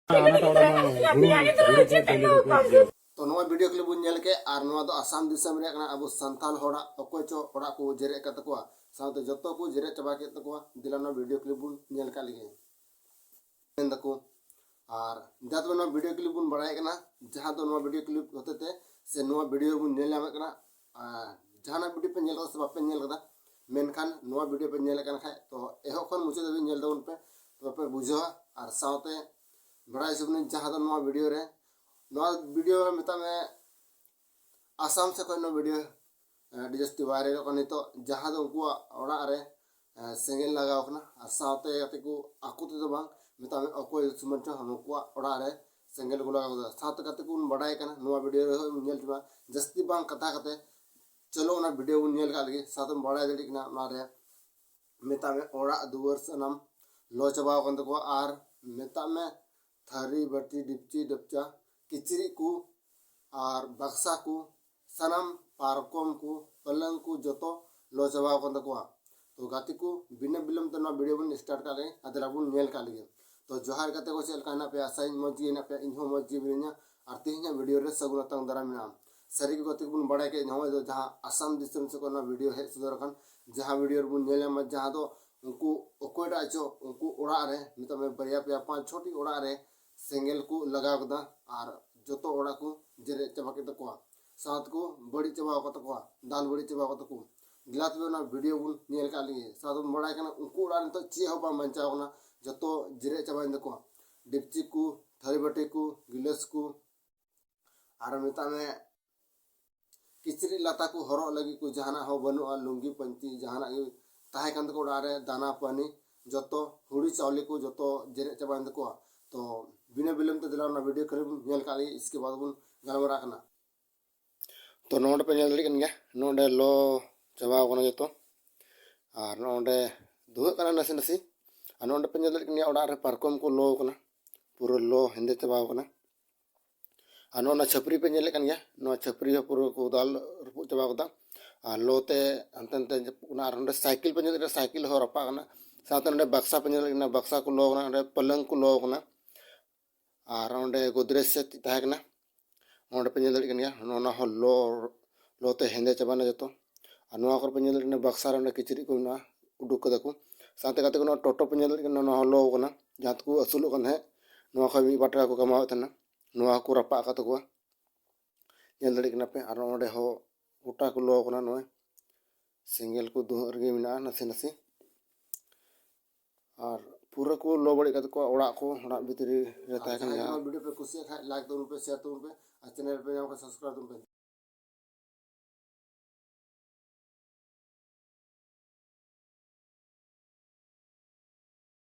तो नवा video clip बुन नेल के आर नवा दो आसाम दिसम रे कना अब संथाल होड़ा अकोय चो ओड़ा को जेरे का तकोआ साउते जत्तो को जेरे चबा के तकोआ दिलाना वीडियो क्लिप बुन नेल का लिगे दको आर जात नवा वीडियो क्लिप बुन बड़ाय कना जहां दो नवा वीडियो क्लिप होते ते से नवा वीडियो बुन नेल नाम कना जहाना वीडियो पे नेल का सब पे नेल कदा मेनखान नवा वीडियो पे नेल कना खाय तो एहो खन मुचे दबी नेल दउन पे तो पे बुझो आर साउते बड़ाय सबनी जहां दो नवा वीडियो मेता में आसाम से कोई वीडियो डिजस्टी वायरल कनी तो जहां दो उनको ओड़ा रे सेंगेल लगाव कना आर साउते याते को आकु ते दो बांग मेता में अकोय सुमन चो हमको ओड़ा रे सेंगेल को लगाव साउते कते को बड़ाय कना नवा वीडियो रे नेल जबा जस्ती बांग कथा कते चलो ना वीडियो नेल का लगे साथ में बड़ाय दड़ी कना ना रे मेता में ओड़ा दुवर सनम लो चबाव कन को आर मेता में थारी बटी डिपची डपचा किचरी को और बक्सा को सनम पारकम को पलंग को जतो लो चबाव कन को तो गाती को बिना बिलम तो ना वीडियो बन स्टार्ट कर रहे अदला बुन नेल का लगे तो जोहार कते को चल काना पे आसाइन मजी ना पे इनहो मजी बिना और तीन वीडियो रे सगुन तंग दरा मिना सरी को गति बुन बड़ा के नहो जहां आसाम दिसम से कोना वीडियो है सुदर खान जहां वीडियो बुन नेल म जहां तो उनको ओकोडा चो उनको ओड़ा रे मिता में बरिया पे पांच छोटी ओड़ा रे सेंगेल को लगा कदा और जतो ओड़ा को जेरे चबा के तको साथ को बड़ी चबा को तको दाल बड़ी चबा को तको गिलात में ना वीडियो बुन नेल का लिए साथ में बड़ा कना उनको ओड़ा तो चे हो बा मंचाव ना जतो जेरे चबा इन तको डिपची को थारी बटे को गिलास को और मिता में किचरी लता को हरो लगी को जहाना हो बनु लुंगी पंची जहाना ताहे कान को डारे दाना पानी जतो हुड़ी चावली को जतो जेरे चबा इन तको तो बिना बिलम तो दिला ना वीडियो क्लिप नेल का इसके बाद बुन गलमरा कना तो नोड पे नेल दड़ी गया नोडे लो चबा कना जतो और नोडे दुह कना नसी नसी और नोडे पे नेल दड़ी ओड़ा रे पारकम को लो कना पूरा लो हिंदे चबा कना और नो छपरी पे नेल कन गया नो छपरी हो पूरा को दाल रपु चबा कदा और लोते अंतंते ना साइकिल पे नेल साइकिल हो रपा कना साथ में बक्सा पे नेल बक्सा को लो कना पलंग को लो कना और गोदरेज से तहकना पे नेल दड़ी गया नोना हो लो लोते हेंदे चबाना जतो और नोआ कर पे नेल बक्सा रे किचरी को ना उडुक कदा को साथे कते को टोटो पे नेल दड़ी नोना हो लो कना जहां को असुल कन है नोआ खा भी बाटरा को कमाव तना नोआ को रपा का तो नेल दड़ी कना पे और ओंडे हो गोटा को लो कना नोए सिंगल को दुहर गे मिना नसे नसे और पूरा को लो बड़ी का को ओड़ा को ओड़ा भीतरी रहता है वीडियो पे कुछ लाइक दो पे शेयर दो पे और चैनल पे सब्सक्राइब दो पे